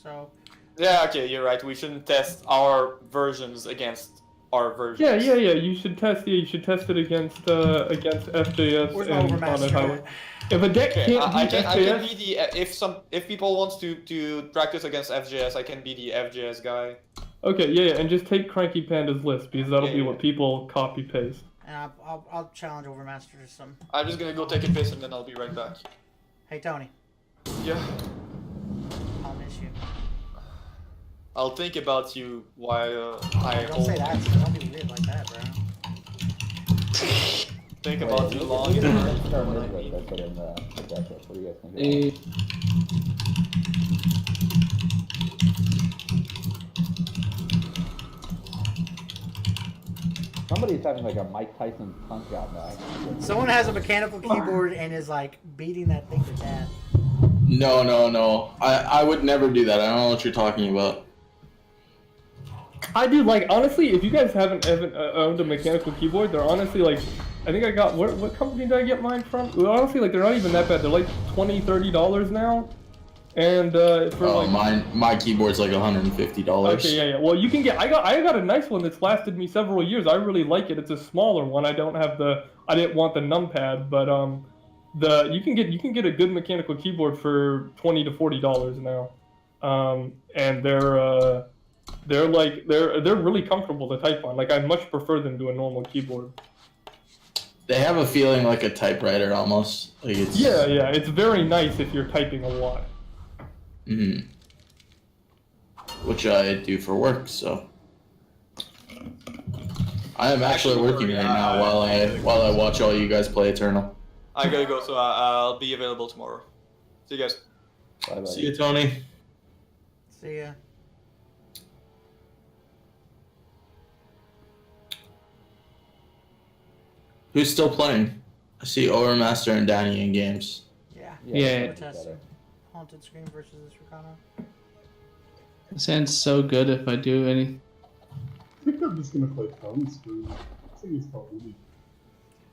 So. Yeah, okay, you're right. We shouldn't test our versions against our versions. Yeah. You should test. Yeah, you should test it against FJS Where's my and Overmaster Highway. at? If a deck Okay, can't I beat can FJS, be the if people wants to practice against FJS, I can be the FJS guy. okay, yeah, and just take Cranky Panda's list because that'll be Yeah. what people copy paste. And I'll challenge Overmaster to some. I'm just gonna go take a piss and then I'll be right back. Hey Tony, Yeah. I'll miss you. I'll think about you while I Don't say that. Don't be weird like that, bro. think about you long. Let's start with this. That's what in the deck list. What do you guys think? Somebody's having like a Mike Tyson punch out now. Someone has a mechanical keyboard and is like beating that thing to death. No. I would never do that. I don't know what you're talking about. I do like honestly. If you guys haven't owned a mechanical keyboard, they're honestly like. I think I got what company did I get mine from? Well, honestly, like they're not even that bad. They're like $20-$30 now, and for like my keyboard's like $150. Okay, yeah. Well, you can get. I got a nice one that's lasted me several years. I really like it. It's a smaller one. I didn't want the numpad, but you can get a good mechanical keyboard for $20 to $40 now, and they're really comfortable to type on. Like I much prefer them to a normal keyboard. They have a feeling like a typewriter almost. Like it's... Yeah. It's very nice if you're typing a lot. Mm-hmm. Which I do for work, so. I am actually working right now while I watch all you guys play Eternal. I gotta go, so I'll be available tomorrow. See you guys. Bye-bye. See you, Tony. See ya. Who's still playing? I see Overmaster and Danny in games. Yeah. Yeah. We're testing Haunted Scream versus this Ricano. It sounds so good if I do any. I think I'm just gonna play Phone Screw. I think it's called Ruby.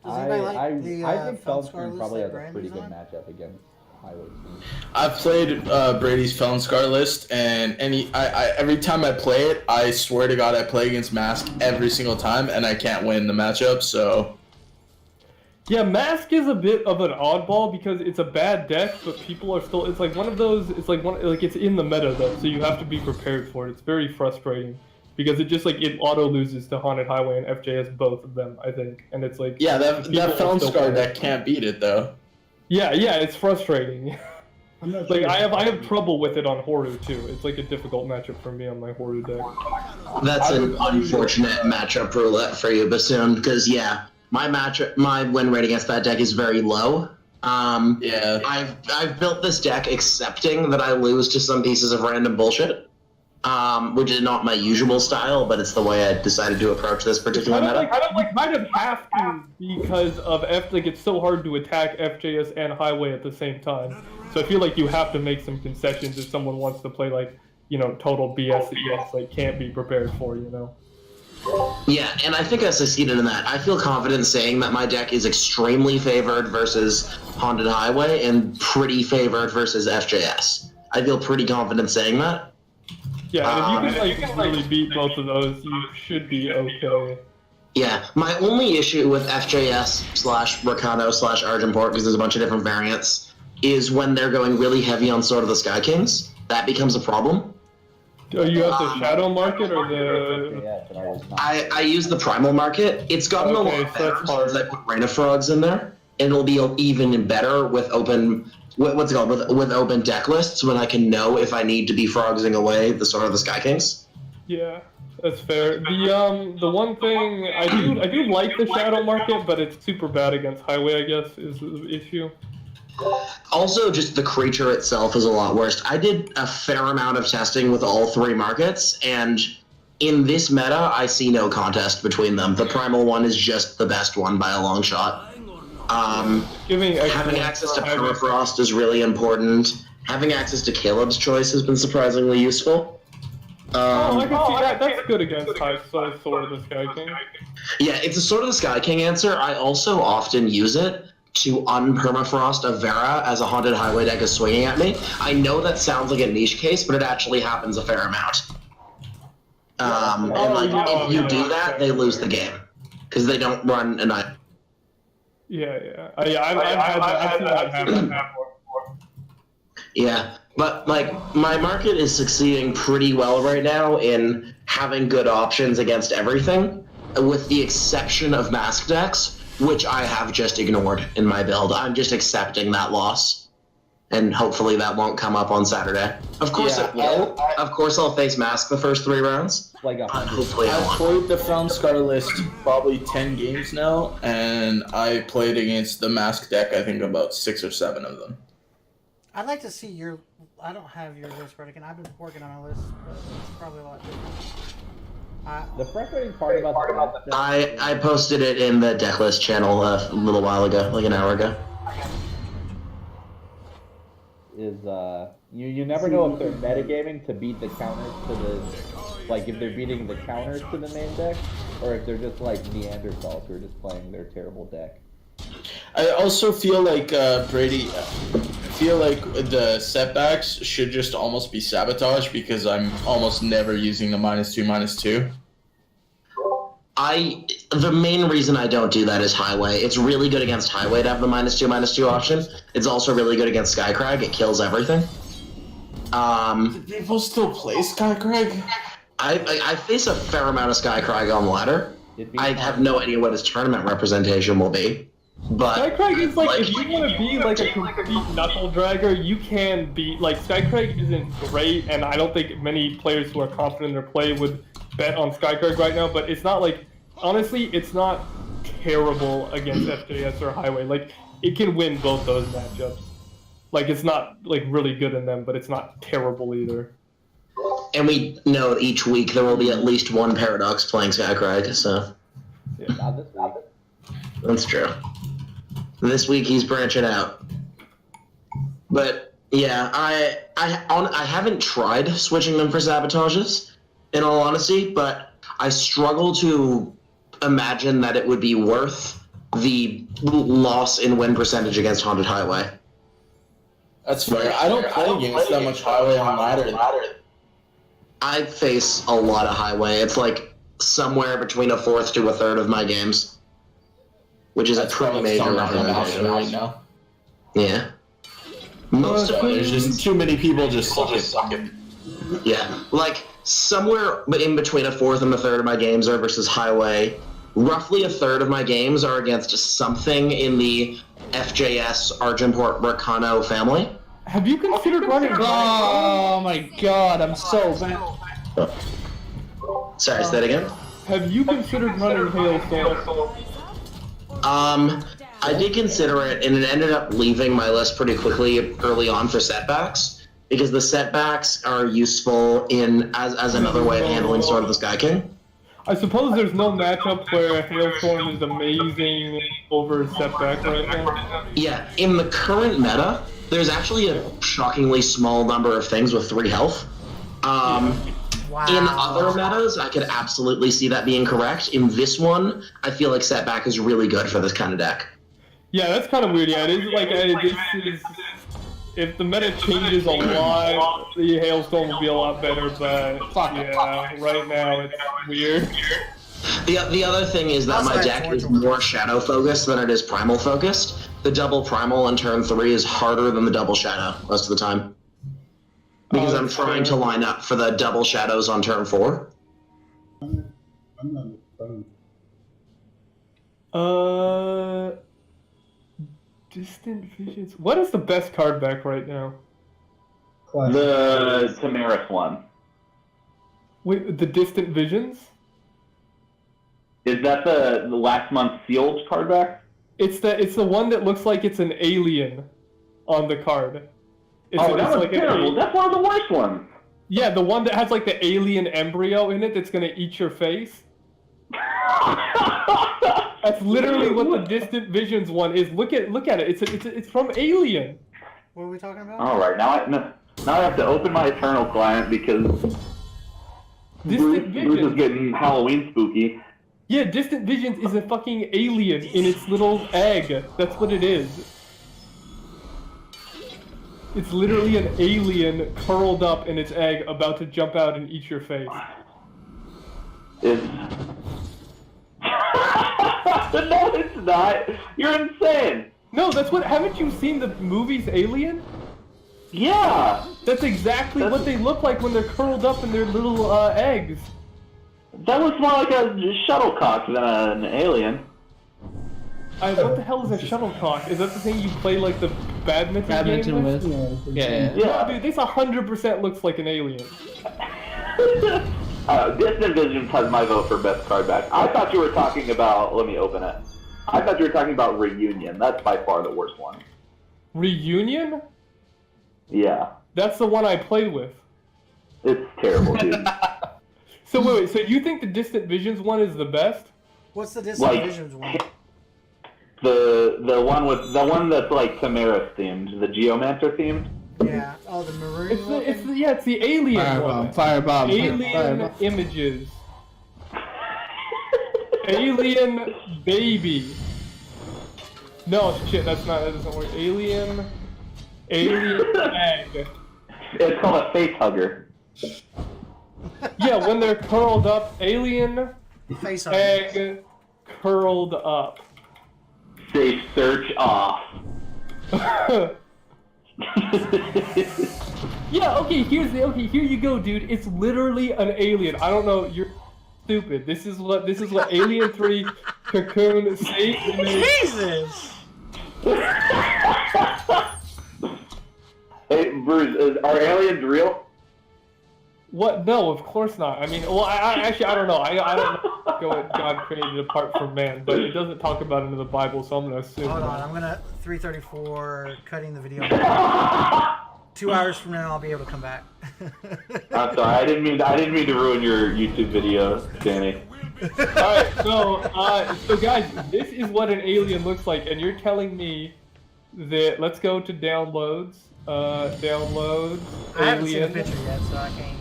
Does anybody like the I think Phone Feldscreen Scar probably list has that a pretty Graham's good on? matchup against Highway Team. I've played Brady's Feldscar list, and every time I play it, I swear to God, I play against Mask every single time, and I can't win the matchup. So. Yeah, Mask is a bit of an oddball because it's a bad deck, but people are still. It's like one of those. It's like it's in the meta though, so you have to be prepared for it. It's very frustrating because it just it auto loses to Haunted Highway and FJS, both of them, I think, and it's like. Yeah, that Feldscar deck can't beat it though. Yeah, it's frustrating. Like I have trouble with it on Horu too. It's like a difficult matchup for me on my Horu deck. That's an unfortunate matchup roulette for you, Bassoon, because my win rate against that deck is very low. Yeah. I've built this deck accepting that I lose to some pieces of random bullshit, which is not my usual style, but it's the way I decided to approach this particular meta. I don't kind of have to because of it's so hard to attack FJS and Highway at the same time. So I feel like you have to make some concessions if someone wants to play total BS that you can't be prepared for, Yeah, and I think I succeeded in that. I feel confident saying that my deck is extremely favored versus Haunted Highway and pretty favored versus FJS. I feel pretty confident saying that. Yeah, and if you can really beat both of those, you should be okay. Yeah, my only issue with FJS/Ricano/Argenport, because there's a bunch of different variants, is when they're going really heavy on Sword of the Sky Kings. That becomes a problem. Oh, you have the Shadow Market or the... I use the Primal Market. It's gotten a lot better since I put Rain of Frogs in there, and it'll be even better with open with open deck lists when I can know if I need to be frogsing away the Sword of the Sky Kings. Yeah, that's fair. The one thing I do like the Shadow Market, but it's super bad against Highway, I guess, is the issue. Also, just the creature itself is a lot worse. I did a fair amount of testing with all three markets, and in this meta, I see no contest between them. The Primal one is just the best one by a long shot. Having access to Permafrost is really important. Having access to Caleb's Choice has been surprisingly useful. I can see that. That's good against Sword of the Sky King. Yeah, it's a Sword of the Sky King answer. I also often use it to unpermafrost a Vera as a Haunted Highway deck is swinging at me. I know that sounds like a niche case, but it actually happens a fair amount. If you do that, they lose the game because they don't run an item. Yeah. I've seen that happen before. Yeah, but like my market is succeeding pretty well right now in having good options against everything, with the exception of mask decks, which I have just ignored in my build. I'm just accepting that loss, and hopefully that won't come up on Saturday. Of course it will. Of course I'll face mask the first 3 rounds. Like Hopefully I I've won't. played the Felonscar list probably 10 games now, and I played against the mask deck, I think about 6 or 7 of them. I'd like to see your. I don't have your list ready, and I've been working on a list, but it's probably a lot different. the frustrating part about the I posted it in the deck list channel a little while ago, like an hour ago. is you never know if they're metagaming to beat the counters to the, like if they're beating the counters to the main deck, or if they're just like Neanderthals who are just playing their terrible deck. I also feel like Brady. I feel like the setbacks should just almost be sabotage because I'm almost never using the -2/-2. The main reason I don't do that is Highway. It's really good against Highway to have the -2/-2 option. It's also really good against Skycrag. It kills everything. Do people still play Skycrag? I face a fair amount of Skycrag on ladder. I have no idea what his tournament representation will be. But Skycrag is like, if you want to be like a complete knuckle dragger, you can beat, like, Skycrag isn't great, and I don't think many players who are confident in their play would bet on Skycrag right now, but it's not like, honestly, it's not terrible against FJS or Highway. Like, it can win both those matchups. Like, it's not, like, really good in them, but it's not terrible either. And we know each week there will be at least one Paradox playing Skycrag, so Yeah. Not this week. that's true. This week he's branching out. But yeah, I haven't tried switching them for sabotages, in all honesty, but I struggle to imagine that it would be worth the loss in win percentage against Haunted Highway. That's fair. I don't play against that much Highway on ladder. I face a lot of Highway. It's like somewhere between a fourth to a third of my games, which is That's a pretty probably major something I'm gonna representation. happen right now. Yeah. Most of There's just too many people just suck it. Yeah, like somewhere in between a fourth and a third of my games are versus Highway. Roughly a third of my games are against something in the FJS Argenport Bracano family. Have you considered running? Oh my god, I'm so bad. Sorry, say that again. Have you considered running Hailstorm? I did consider it, and it ended up leaving my list pretty quickly early on for setbacks, because the setbacks are useful in as another way of handling Sword of the Sky King. I suppose there's no matchup where Hailstorm is amazing over setback right now. Yeah, in the current meta, there's actually a shockingly small number of things with 3 health. Wow. In other metas, I could absolutely see that being correct. In this one, I feel like setback is really good for this kind of deck. Yeah, that's kind of weird. Yeah, it is like, if the meta changes a lot, the Hailstorm will be a lot better, but yeah, right now it's weird. The other thing is that my deck is more shadow focused than it is primal focused. The double primal on turn 3 is harder than the double shadow most of the time. Because I'm trying to line up for the double shadows on turn 4. I'm not a fan. Distant Visions. What is the best card back right now? The Tamaris one. Wait, the Distant Visions? Is that the last month's sealed card back? It's the one that looks like it's an alien on the card. That was like terrible. That's one of the worst ones. Yeah, the one that has like the alien embryo in it that's gonna eat your face. That's literally what the Distant Visions one is. Look at it. It's from Alien. What are we talking about? All right, now I have to open my Eternal client because Distant Bruce is Visions. getting Halloween spooky. Yeah, Distant Visions is a fucking alien in its little egg. That's what it is. It's literally an alien curled up in its egg about to jump out and eat your face. It's... No, it's not. You're insane. No, that's what. Haven't you seen the movies Alien? Yeah. That's exactly what they look like when they're curled up in their little eggs. That looks more like a shuttlecock than an alien. What the hell is a shuttlecock? Is that the thing you play like the badminton game with? Yeah. No, dude, this 100% looks like an alien. Distant Visions has my vote for best card back. I thought you were talking about. Let me open it. I thought you were talking about Reunion. That's by far the worst one. Reunion? Yeah. That's the one I played with. It's terrible, dude. So wait, so you think the Distant Visions one is the best? What's the Distant Visions one? The one that's like Chimeras themed, the Geomancer themed. Yeah. Oh, the maroon. It's the alien one. Firebomb. Alien images. Alien baby. No shit, that doesn't work. Alien egg. It's called a face hugger. Yeah, when they're curled up, alien Face egg curled up. Safe search off. Yeah, okay, here you go, dude. It's literally an alien. I don't know, you're stupid. This is what Alien 3 Cocoon safe image. Jesus! Hey, Bruce, are aliens real? What? No, of course not. I mean, well, I don't know. I don't know what God created apart from man, but it doesn't talk about it in the Bible, so I'm gonna assume. Hold on, I'm gonna 3:34 cutting the video. 2 hours from now, I'll be able to come back. I'm sorry, I didn't mean to ruin your YouTube video, Danny. Alright, so guys, this is what an alien looks like, and you're telling me that, let's go to downloads, downloads, I haven't seen the alien. picture yet, so I can't.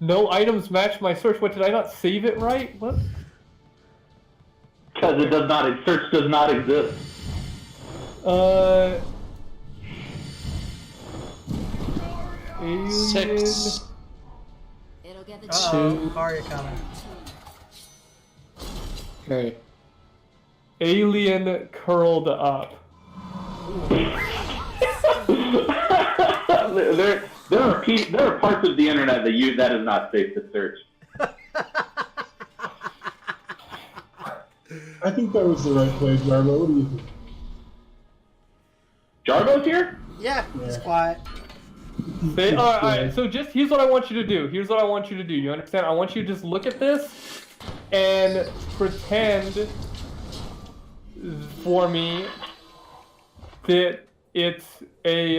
No items match my search. What, did I not save it right? What? Because it does not, search does not exist. Alien. 6. Uh-oh, Aria coming. Okay. Alien curled up. There are parts of the internet that is not safe to search. I think that was the right play, Jarbo. What do you think? Jarbo's here? Yeah, it's quiet. Alright, so just, here's what I want you to do. You understand? I want you to just look at this and pretend for me that it's a,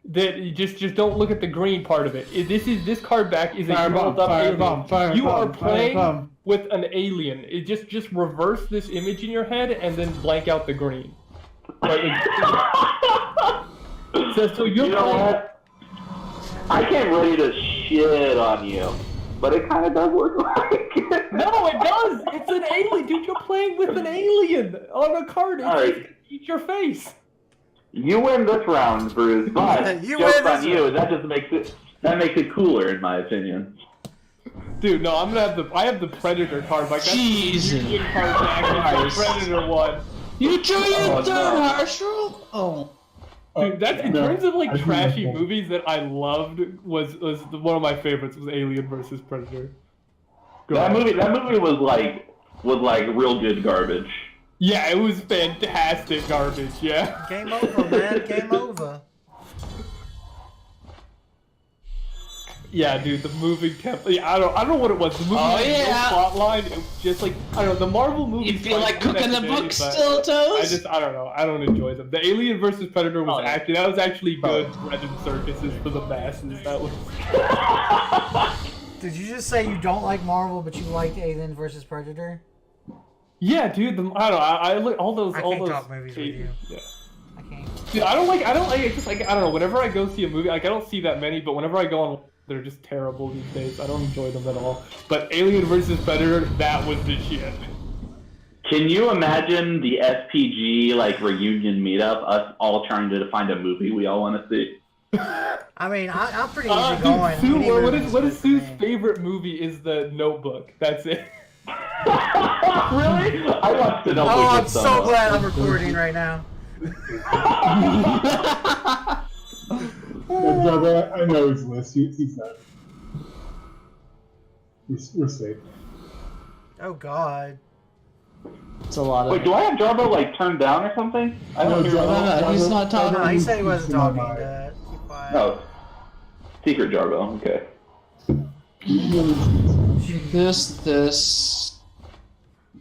that you just don't look at the green part of it. This card back is a curled up alien. You are playing with an alien. It just reverse this image in your head and then blank out the green. So you're You know playing. what? I came ready to shit on you, but it kind of does look like it. No, it does. It's an alien, dude. You're playing with an alien on a card. It's Alright. just gonna eat your face. You win this round, Bruce, but You joke's win on this you. round. That just makes it cooler, in my opinion. Dude, no, I have the Predator card. Like, that's Jesus the Union card back. It's the Predator one. You drew your Oh, third no. harsh rule? Oh. Dude, that's in No, terms of like I think trashy that's- movies that I loved was one of my favorites was Alien versus Predator. Go That ahead. movie was like real good garbage. Yeah, it was fantastic garbage. Yeah. Game over, man. Game over. Yeah, dude, the moving template. Yeah, I don't know what it was. The movie Oh, had yeah. no plot line. It was just like, I don't know. The Marvel movies. You feel like do that cooking the today, book but still, Toes? I don't know. I don't enjoy them. The Alien versus Predator was actually good bread and circuses for the masses. That was. Did you just say you don't like Marvel, but you like Alien versus Predator? Yeah, dude. I don't know. I look all those. I all can't those. talk movies with you. Yeah. I can't. Dude, I don't like. It's just like I don't know. Whenever I go see a movie, like I don't see that many, but whenever I go on They're just terrible these days. I don't enjoy them at all. But Alien vs Predator, that was the shit. Can you imagine the SPG like reunion meetup? Us all trying to find a movie we all want to see. I mean, I'm pretty easy going. Sue, Any what movie's is good for Sue's me. favorite movie? Is The Notebook. That's it. Really? I watched the Notebook. Oh, I'm with so someone. glad I'm recording right now. No, Jabba, I know his list. He's not. We're safe. Oh God. It's a lot of. Wait, do I have Jarbo like turned down or something? I don't hear. No, he's not talking. No, he said he wasn't talking. Mind. Keep quiet. No. Secret Jarbo. Okay. This.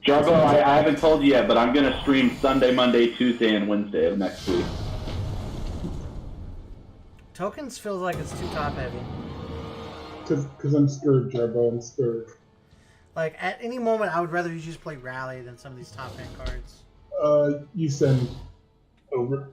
Jarbo, I haven't told you yet, but I'm gonna stream Sunday, Monday, Tuesday, and Wednesday of next week. Tokens feels like it's too top heavy. Because I'm scared, Jabba. I'm scared. Like at any moment, I would rather you just play Rally than some of these top end cards. You send over.